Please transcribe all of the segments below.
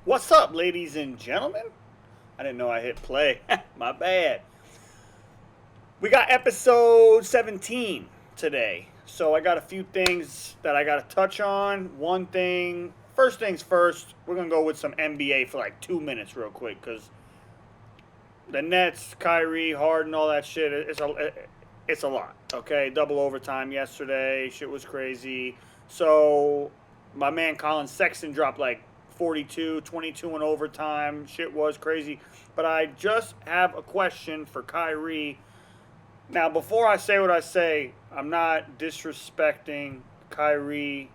What's up, ladies and gentlemen? I didn't know I hit play. My bad. We got episode 17 today. So I got a few things that I got to touch on. First things first, we're going to go with some NBA for like 2 minutes real quick because the Nets, Kyrie, Harden, all that shit, it's a lot. Okay, double overtime yesterday. Shit was crazy. So my man Colin Sexton dropped like 42, 22 in overtime. Shit was crazy. But I just have a question for Kyrie. Now, before I say what I say, I'm not disrespecting Kyrie,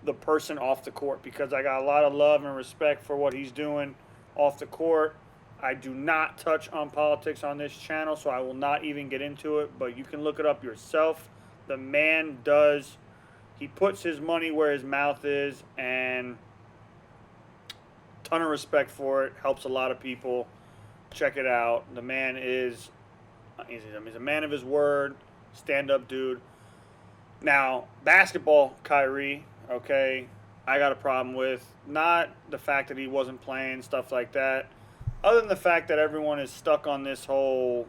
the person off the court, because I got a lot of love and respect for what he's doing off the court. I do not touch on politics on this channel, so I will not even get into it, but you can look it up yourself. The man does, he puts his money where his mouth is, and ton of respect for it. Helps a lot of people. Check it out. The man is, he's a man of his word, stand up dude. Now, basketball, Kyrie, okay, I got a problem with. Not the fact that he wasn't playing, stuff like that. Other than the fact that everyone is stuck on this whole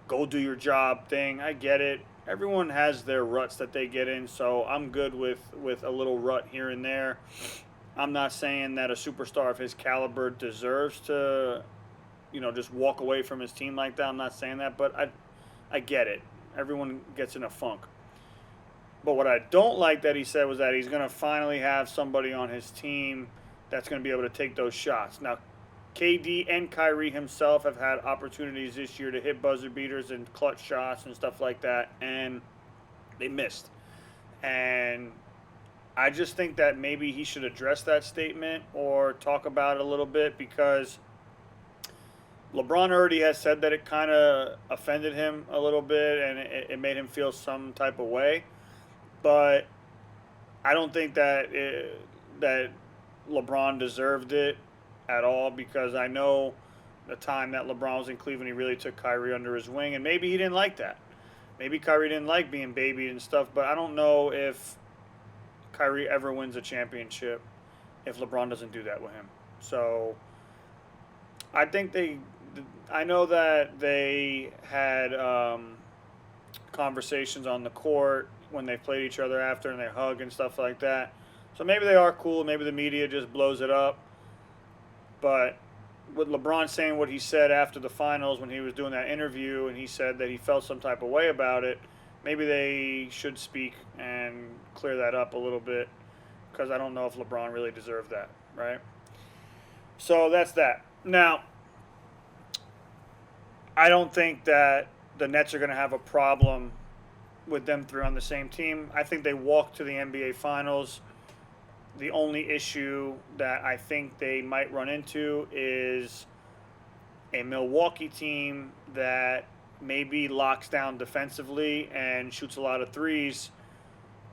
go do your job thing. I get it. Everyone has their ruts that they get in, so I'm good with a little rut here and there. I'm not saying that a superstar of his caliber deserves to, just walk away from his team like that. I'm not saying that, but I get it. Everyone gets in a funk. But what I don't like that he said was that he's going to finally have somebody on his team that's going to be able to take those shots. Now, KD and Kyrie himself have had opportunities this year to hit buzzer beaters and clutch shots and stuff like that, and they missed. And I just think that maybe he should address that statement or talk about it a little bit, because LeBron already has said that it kind of offended him a little bit and it made him feel some type of way. But I don't think that LeBron deserved it at all, because I know the time that LeBron was in Cleveland, he really took Kyrie under his wing, and maybe he didn't like that. Maybe Kyrie didn't like being babied and stuff, but I don't know if Kyrie ever wins a championship if LeBron doesn't do that with him. So I think I know that they had conversations on the court when they played each other after, and they hug and stuff like that. So maybe they are cool. Maybe the media just blows it up. But with LeBron saying what he said after the finals when he was doing that interview, and he said that he felt some type of way about it, maybe they should speak and clear that up a little bit, because I don't know if LeBron really deserved that, right? So that's that. Now, I don't think that the Nets are going to have a problem with them three on the same team. I think they walk to the NBA Finals. The only issue that I think they might run into is a Milwaukee team that maybe locks down defensively and shoots a lot of threes.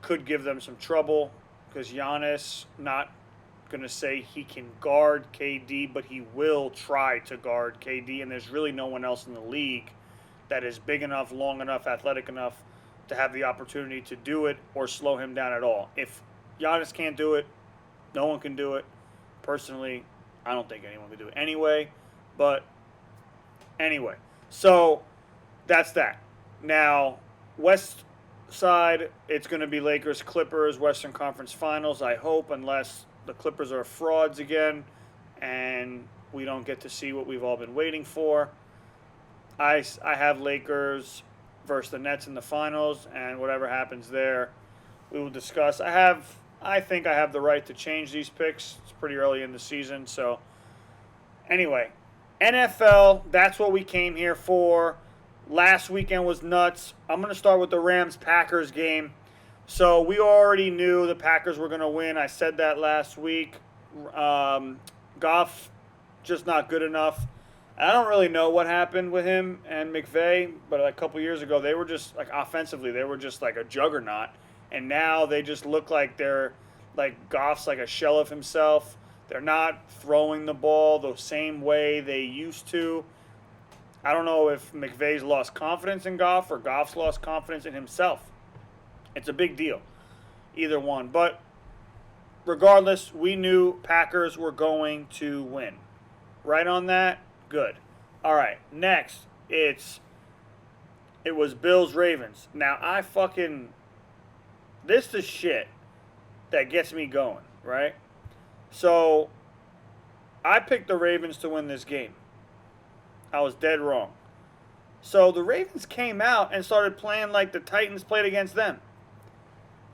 Could give them some trouble, because Giannis, not going to say he can guard KD, but he will try to guard KD, and there's really no one else in the league that is big enough, long enough, athletic enough to have the opportunity to do it or slow him down at all. If Giannis can't do it, no one can do it. Personally, I don't think anyone can do it anyway. But anyway, so that's that. Now, West side, it's going to be Lakers, Clippers, Western Conference Finals, I hope, unless the Clippers are frauds again and we don't get to see what we've all been waiting for. I have Lakers versus the Nets in the finals, and whatever happens there, we will discuss. I think I have the right to change these picks. It's pretty early in the season, so anyway, NFL, that's what we came here for. Last weekend was nuts. I'm going to start with the Rams-Packers game. So we already knew the Packers were going to win. I said that last week. Goff, just not good enough. I don't really know what happened with him and McVay, but a couple years ago, they were just, like, offensively, they were just like a juggernaut. And now they just look like they're, like, Goff's like a shell of himself. They're not throwing the ball the same way they used to. I don't know if McVay's lost confidence in Goff or Goff's lost confidence in himself. It's a big deal, either one. But regardless, we knew Packers were going to win. Right on that? Good. All right, next, it was Bills-Ravens. Now, this is the shit that gets me going, right? So, I picked the Ravens to win this game. I was dead wrong. So, the Ravens came out and started playing like the Titans played against them.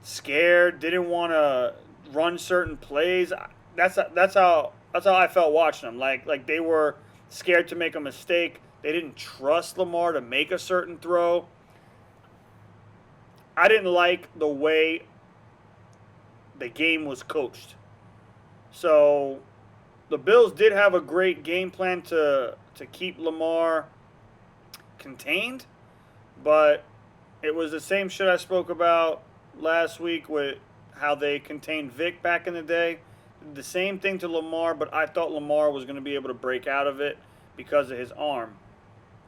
Scared, didn't want to run certain plays. That's how I felt watching them. Like they were scared to make a mistake. They didn't trust Lamar to make a certain throw. I didn't like the way the game was coached. So the Bills did have a great game plan to keep Lamar contained, but it was the same shit I spoke about last week with how they contained Vic back in the day. The same thing to Lamar, but I thought Lamar was going to be able to break out of it because of his arm.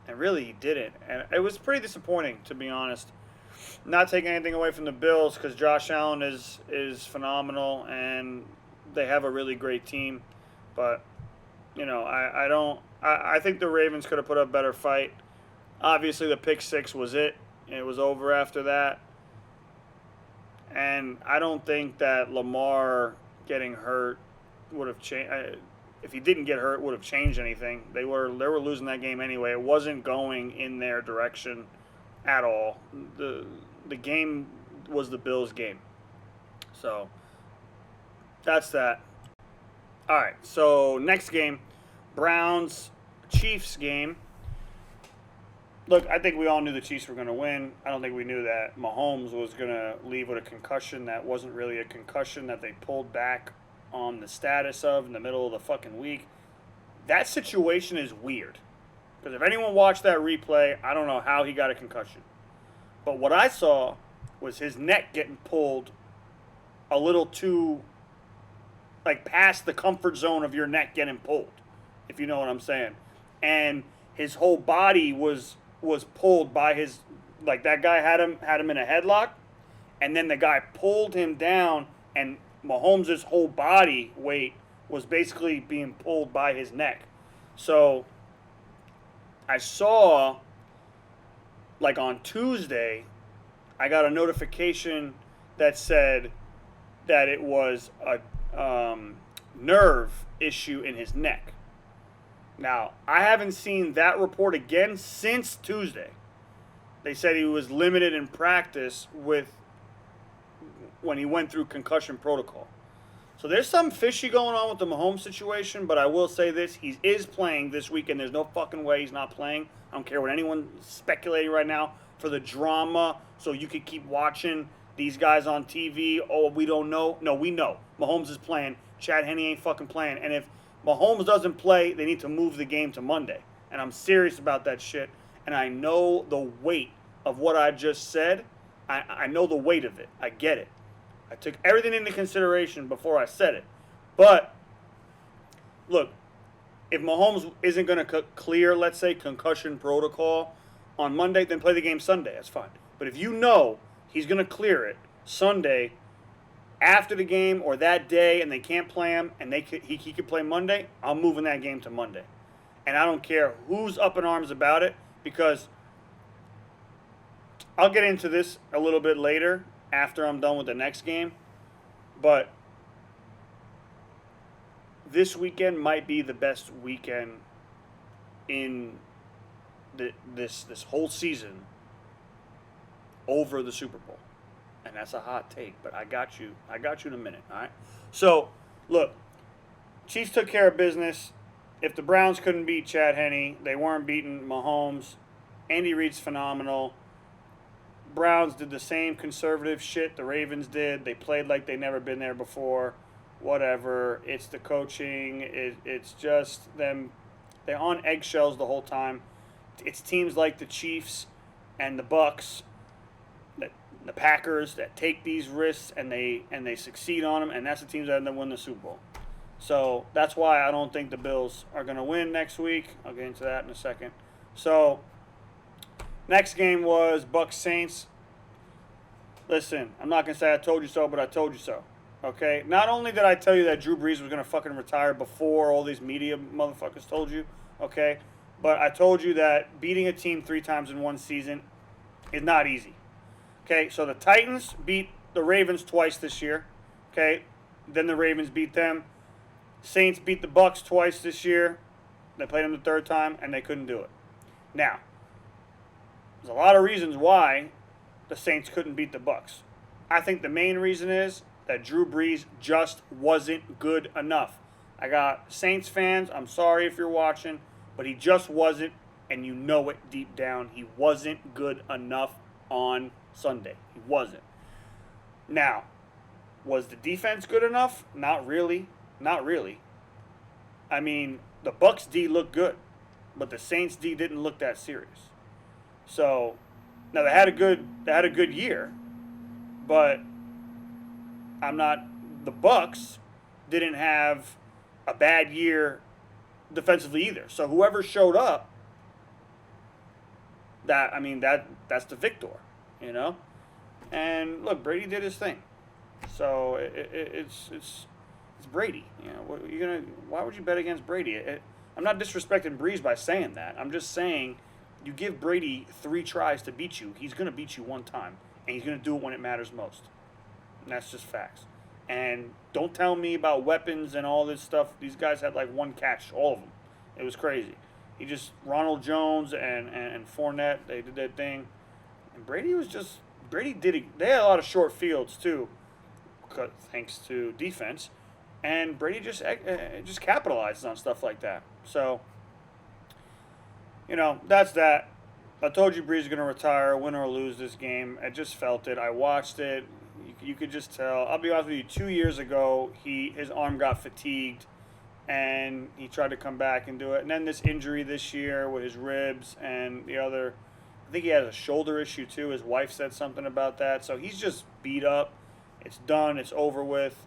And really, he didn't. And it was pretty disappointing, to be honest. Not taking anything away from the Bills, because Josh Allen is phenomenal, and they have a really great team. But, you know, I think the Ravens could have put up a better fight. Obviously, the pick six was it. It was over after that. And I don't think that Lamar getting hurt would have changed. If he didn't get hurt, it would have changed anything. They were losing that game anyway. It wasn't going in their direction at all. The game was the Bills' game. So that's that. All right. So next game, Browns-Chiefs game. Look, I think we all knew the Chiefs were going to win. I don't think we knew that Mahomes was going to leave with a concussion that wasn't really a concussion, that they pulled back on the status of in the middle of the fucking week. That situation is weird. Because if anyone watched that replay, I don't know how he got a concussion. But what I saw was his neck getting pulled a little too, like, past the comfort zone of your neck getting pulled, if you know what I'm saying. And his whole body was pulled by his, like, that guy had him in a headlock, and then the guy pulled him down, and Mahomes' whole body weight was basically being pulled by his neck. So I saw, like, on Tuesday, I got a notification that said that it was a nerve issue in his neck. Now, I haven't seen that report again since Tuesday. They said he was limited in practice when he went through concussion protocol. So there's something fishy going on with the Mahomes situation, but I will say this. He is playing this weekend. There's no fucking way he's not playing. I don't care what anyone's speculating right now, for the drama, so you could keep watching these guys on TV. Oh, we don't know. No, we know. Mahomes is playing. Chad Henne ain't fucking playing. And if Mahomes doesn't play, they need to move the game to Monday. And I'm serious about that shit. And I know the weight of what I just said. I know the weight of it. I get it. I took everything into consideration before I said it. But, look, if Mahomes isn't going to clear, let's say, concussion protocol on Monday, then play the game Sunday. That's fine. But if you know he's going to clear it Sunday after the game or that day, and they can't play him, and he could play Monday, I'm moving that game to Monday. And I don't care who's up in arms about it, because I'll get into this a little bit later after I'm done with the next game. But this weekend might be the best weekend in this whole season over the Super Bowl. And that's a hot take, but I got you in a minute, all right? So, look, Chiefs took care of business. If the Browns couldn't beat Chad Henne, they weren't beating Mahomes. Andy Reid's phenomenal. Browns did the same conservative shit the Ravens did. They played like they'd never been there before. Whatever. It's the coaching. It's just them. They're on eggshells the whole time. It's teams like the Chiefs and the Bucks, the Packers, that take these risks and they succeed on them, and that's the teams that end up winning the Super Bowl. So that's why I don't think the Bills are going to win next week. I'll get into that in a second. So next game was Bucs Saints. Listen, I'm not going to say I told you so, but I told you so. Okay? Not only did I tell you that Drew Brees was going to fucking retire before all these media motherfuckers told you, okay? But I told you that beating a team 3 times in one season is not easy. Okay? So the Titans beat the Ravens twice this year. Okay? Then the Ravens beat them. Saints beat the Bucks twice this year. They played them the third time, and they couldn't do it. Now, there's a lot of reasons why the Saints couldn't beat the Bucks. I think the main reason is that Drew Brees just wasn't good enough. I got Saints fans, I'm sorry if you're watching, but he just wasn't, and you know it deep down. He wasn't good enough on Sunday. He wasn't. Now, was the defense good enough? Not really. Not really. I mean, the Bucks D looked good, but the Saints D didn't look that serious. So, now they had a good year, but the Bucks didn't have a bad year defensively either. So whoever showed up, that's the victor, you know? And look, Brady did his thing. So it's Brady. You know, why would you bet against Brady? I'm not disrespecting Brees by saying that. I'm just saying you give Brady 3 tries to beat you, he's going to beat you one time, and he's going to do it when it matters most. And that's just facts. And don't tell me about weapons and all this stuff. These guys had like 1 catch, all of them. It was crazy. Ronald Jones and Fournette, they did their thing. And Brady did it. They had a lot of short fields too, thanks to defense. And Brady just capitalizes on stuff like that. So, you know, that's that. I told you Brees is going to retire, win or lose this game. I just felt it. I watched it. You could just tell. I'll be honest with you, 2 years ago, his arm got fatigued, and he tried to come back and do it. And then this injury this year with his ribs and the other, I think he has a shoulder issue too. His wife said something about that. So he's just beat up. It's done. It's over with.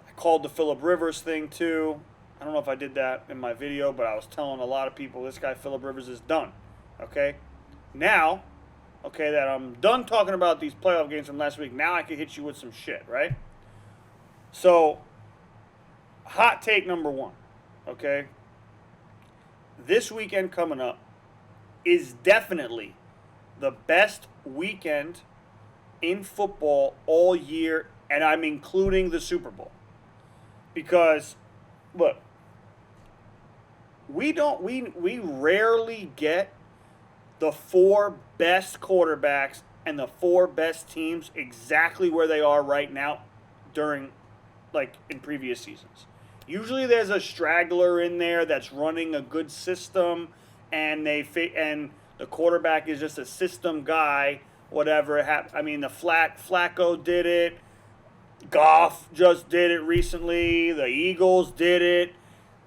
I called the Phillip Rivers thing too. I don't know if I did that in my video, but I was telling a lot of people this guy Phillip Rivers is done. Okay? Now, that I'm done talking about these playoff games from last week, now I can hit you with some shit, right? So, hot take number 1, okay? This weekend coming up is definitely the best weekend in football all year, and I'm including the Super Bowl. Because, look, we rarely get the 4 best quarterbacks and the 4 best teams exactly where they are right now during, like, in previous seasons. Usually there's a straggler in there that's running a good system, and the quarterback is just a system guy, whatever. The Flacco did it. Goff just did it recently. The Eagles did it.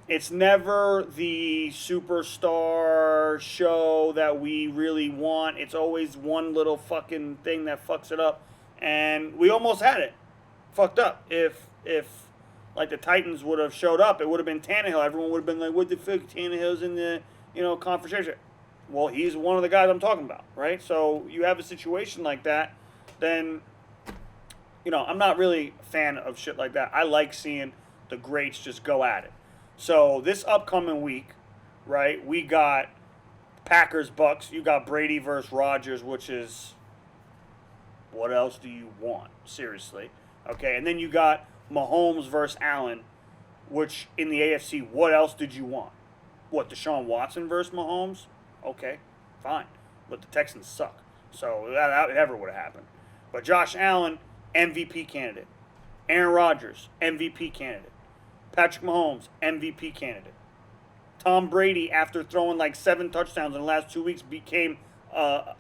It's never the superstar show that we really want. It's always one little fucking thing that fucks it up. And we almost had it fucked up. If like the Titans would have showed up, it would have been Tannehill. Everyone would have been like, what the fuck, Tannehill's in the, conversation. Well, he's one of the guys I'm talking about, right? So you have a situation like that, then, I'm not really a fan of shit like that. I like seeing the greats just go at it. So this upcoming week, right, we got Packers, Bucks. You got Brady versus Rodgers, which is, what else do you want? Seriously. Okay, and then you got Mahomes versus Allen, which in the AFC, what else did you want? What, Deshaun Watson versus Mahomes? Okay, fine. But the Texans suck. So that never would have happened. But Josh Allen, MVP candidate. Aaron Rodgers, MVP candidate. Patrick Mahomes, MVP candidate. Tom Brady, after throwing like 7 touchdowns in the last 2 weeks, became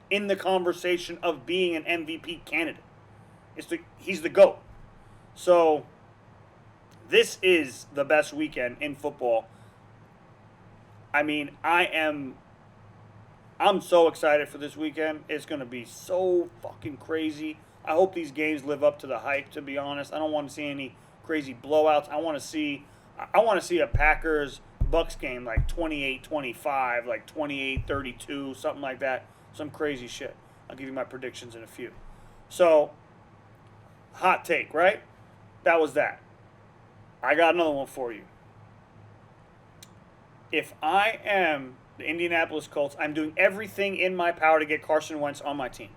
in the conversation of being an MVP candidate. He's the GOAT. So this is the best weekend in football. I'm so excited for this weekend. It's going to be so fucking crazy. I hope these games live up to the hype, to be honest. I don't want to see any crazy blowouts. I want to see a Packers-Bucks game like 28-25, like 28-32, something like that. Some crazy shit. I'll give you my predictions in a few. So, hot take, right? that was that. I got another one for you. If I am the Indianapolis Colts, I'm doing everything in my power to get Carson Wentz on my team.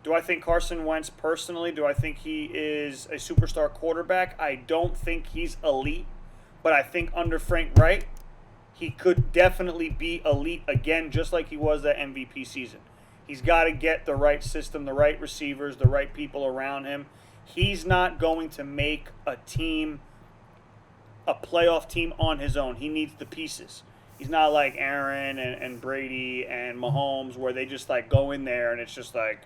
Do I think Carson Wentz personally, do I think he is a superstar quarterback? I don't think he's elite, but I think under Frank Reich, he could definitely be elite again, just like he was that MVP season. He's got to get the right system, the right receivers, the right people around him. He's not going to make a team, a playoff team on his own. He needs the pieces. He's not like Aaron and Brady and Mahomes where they just like go in there and it's just like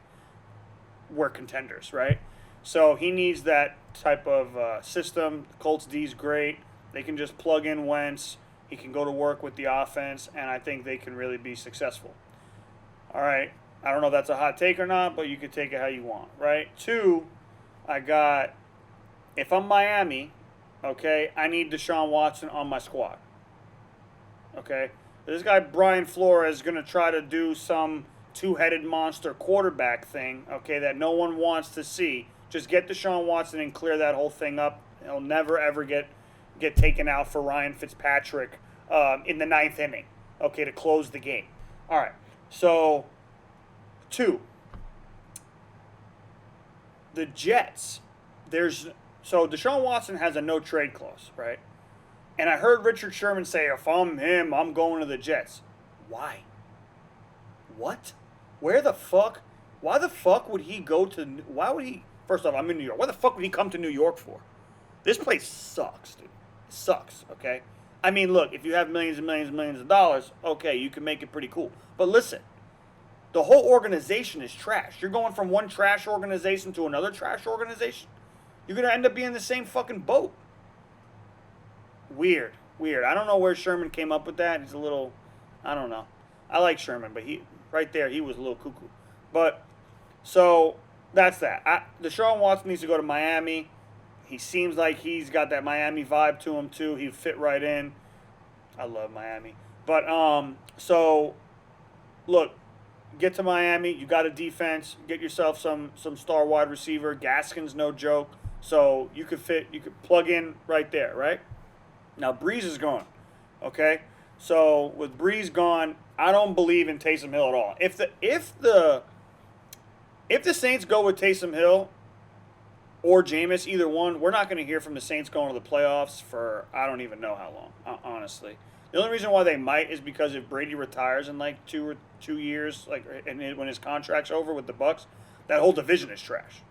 we're contenders, right? So he needs that type of system. The Colts D's great. They can just plug in Wentz. He can go to work with the offense, and I think they can really be successful. All right. I don't know if that's a hot take or not, but you can take it how you want, right? 2, I got, if I'm Miami, okay, I need Deshaun Watson on my squad. Okay? This guy, Brian Flores, is going to try to do some two-headed monster quarterback thing, okay, that no one wants to see. Just get Deshaun Watson and clear that whole thing up. He'll never, ever get taken out for Ryan Fitzpatrick in the 9th inning, okay, to close the game. All right, so 2, the Jets, so Deshaun Watson has a no-trade clause, right? And I heard Richard Sherman say, if I'm him, I'm going to the Jets. Why? What? Where the fuck? Why the fuck would he go to, why would he, first off, I'm in New York. Why the fuck would he come to New York for? This place sucks, dude. It sucks, okay? I mean, look, if you have millions and millions and millions of dollars, okay, you can make it pretty cool. But listen, the whole organization is trash. You're going from one trash organization to another trash organization. You're going to end up being in the same fucking boat. Weird. I don't know where Sherman came up with that. He's a little, I don't know. I like Sherman, but he, right there, he was a little cuckoo. But, so, that's that. Deshaun Watson needs to go to Miami. He seems like he's got that Miami vibe to him, too. He'd fit right in. I love Miami. But, so, look, get to Miami. You got a defense. Get yourself some star wide receiver. Gaskin's no joke. So, you could plug in right there, right? Now, Breeze is gone, okay? So, with Breeze gone, I don't believe in Taysom Hill at all. If the Saints go with Taysom Hill or Jameis, either one, we're not going to hear from the Saints going to the playoffs for I don't even know how long, honestly. The only reason why they might is because if Brady retires in like 2 years, like when his contract's over with the Bucs, that whole division is trash.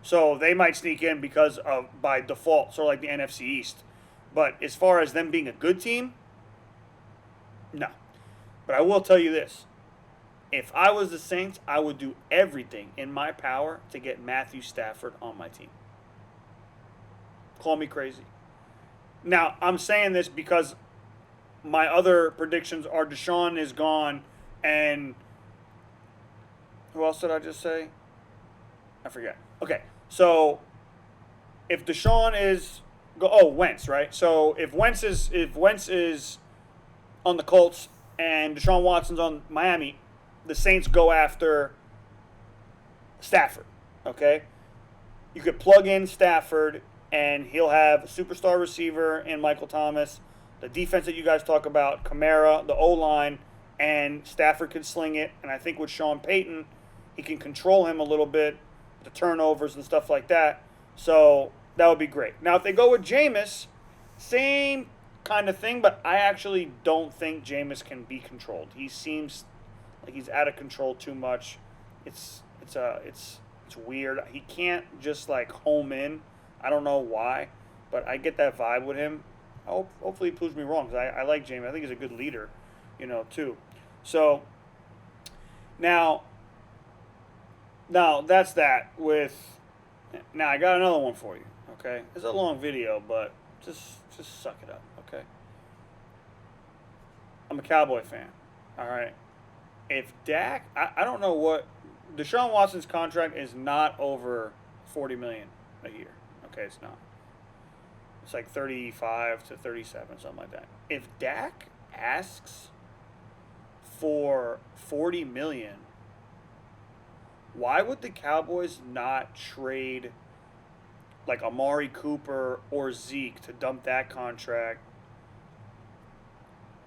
So they might sneak in because of by default, sort of like the NFC East. But as far as them being a good team, no. But I will tell you this. If I was the Saints, I would do everything in my power to get Matthew Stafford on my team. Call me crazy. Now, I'm saying this because my other predictions are Deshaun is gone and who else did I just say? I forget. Okay, so if Deshaun is Wentz, right? So if Wentz is on the Colts and Deshaun Watson's on Miami, the Saints go after Stafford, okay? You could plug in Stafford, and he'll have a superstar receiver in Michael Thomas, the defense that you guys talk about, Kamara, the O-line, and Stafford could sling it. And I think with Sean Payton, he can control him a little bit, the turnovers and stuff like that. So that would be great. Now, if they go with Jameis, same kind of thing, but I actually don't think Jameis can be controlled. He seems like he's out of control too much. It's weird. He can't just like home in. I don't know why, but I get that vibe with him. Hopefully he proves me wrong because I like Jameis. I think he's a good leader, too. So now that's that with. Now I got another one for you. Okay, it's a long video, but just suck it up. Okay. I'm a Cowboy fan. All right. If Dak, I don't know what Deshaun Watson's contract is not over $40 million a year. Okay, it's not. It's like 35 to 37, something like that. If Dak asks for $40 million, why would the Cowboys not trade like Amari Cooper or Zeke to dump that contract.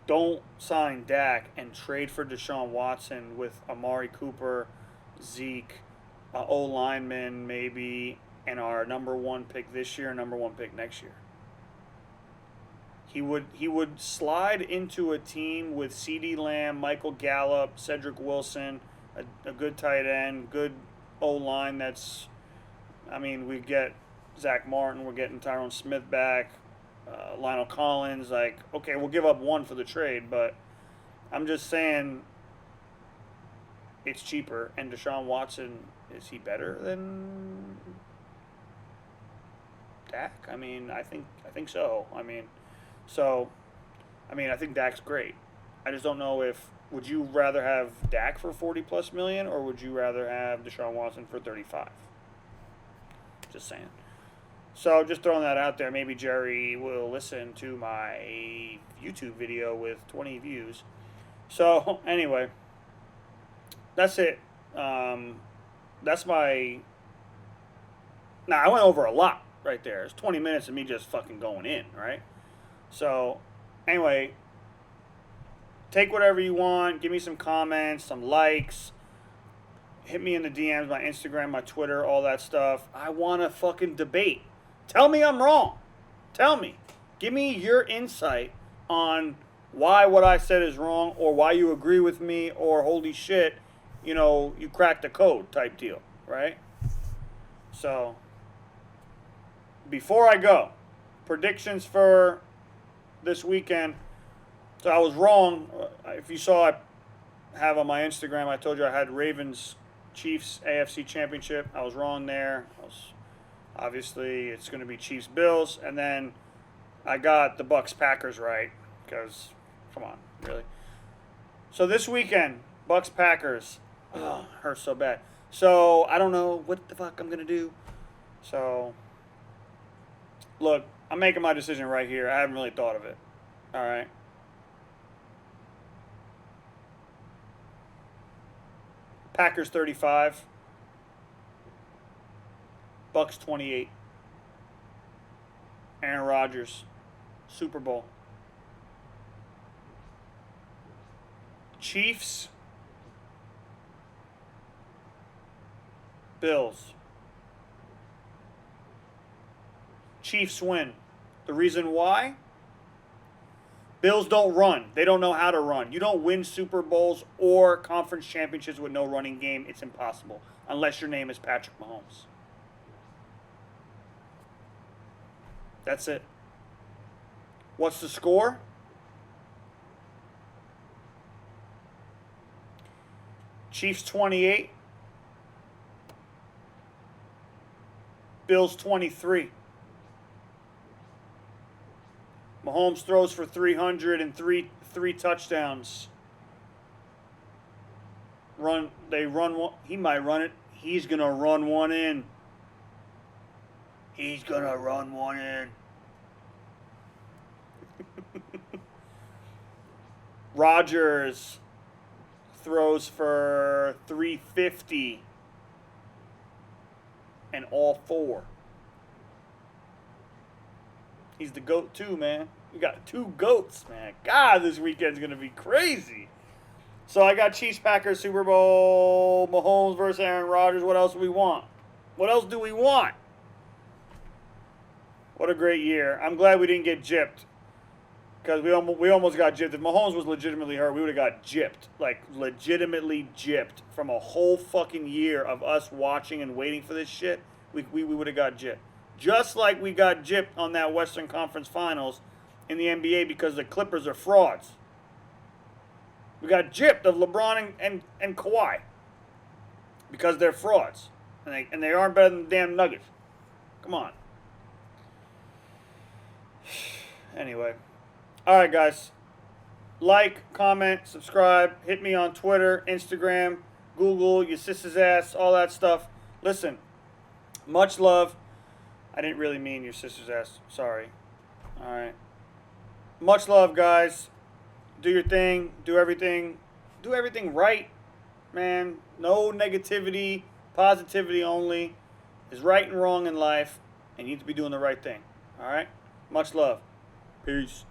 Don't sign Dak and trade for Deshaun Watson with Amari Cooper, Zeke, O lineman maybe, and our number one pick this year, number one pick next year. He would slide into a team with CeeDee Lamb, Michael Gallup, Cedric Wilson, a good tight end, good O line. We get Zach Martin, we're getting Tyron Smith back. Lionel Collins, okay, we'll give up one for the trade, but I'm just saying it's cheaper. And Deshaun Watson, is he better than Dak? I think so. I think Dak's great. I just don't know would you rather have Dak for 40+ million or would you rather have Deshaun Watson for 35? Just saying. So just throwing that out there. Maybe Jerry will listen to my YouTube video with 20 views. So anyway, that's it. That's my... Now, I went over a lot right there. It's 20 minutes of me just fucking going in, right? So anyway, take whatever you want. Give me some comments, some likes. Hit me in the DMs, my Instagram, my Twitter, all that stuff. I want to fucking debate. Tell me I'm wrong. Tell me. Give me your insight on why what I said is wrong or why you agree with me or holy shit, you cracked the code type deal, right? So, before I go, predictions for this weekend. So I was wrong. If you saw, I have on my Instagram, I told you I had Ravens Chiefs AFC Championship. I was wrong there. Obviously, it's going to be Chiefs Bills, and then I got the Bucks Packers right because, come on, really. So this weekend, Bucks Packers, hurts so bad. So I don't know what the fuck I'm going to do. So look, I'm making my decision right here. I haven't really thought of it. All right. Packers 35. Bucks 28. Aaron Rodgers, Super Bowl. Chiefs, Bills. Chiefs win. The reason why? Bills don't run. They don't know how to run. You don't win Super Bowls or conference championships with no running game. It's impossible. Unless your name is Patrick Mahomes. That's it. What's the score? Chiefs 28. Bills 23. Mahomes throws for 303 touchdowns. They run one. He might run it. He's going to run one in. He's going to run one in. Rodgers throws for 350 and all four. He's the GOAT too, man. We got two GOATs, man. God, this weekend's going to be crazy. So I got Chiefs, Packers, Super Bowl, Mahomes versus Aaron Rodgers. What else do we want? What else do we want? What a great year. I'm glad we didn't get gypped. Because we almost got gypped. If Mahomes was legitimately hurt, we would have got gypped. Like, legitimately gypped. From a whole fucking year of us watching and waiting for this shit, we would have got gypped. Just like we got gypped on that Western Conference Finals in the NBA because the Clippers are frauds. We got gypped of LeBron and Kawhi because they're frauds. And they aren't better than the damn Nuggets. Come on. Anyway. All right, guys. Like, comment, subscribe. Hit me on Twitter, Instagram, Google, your sister's ass, all that stuff. Listen, much love. I didn't really mean your sister's ass. Sorry. All right. Much love, guys. Do your thing. Do everything. Do everything right, man. No negativity. Positivity only. There's right and wrong in life. and you need to be doing the right thing. All right? Much love. Peace.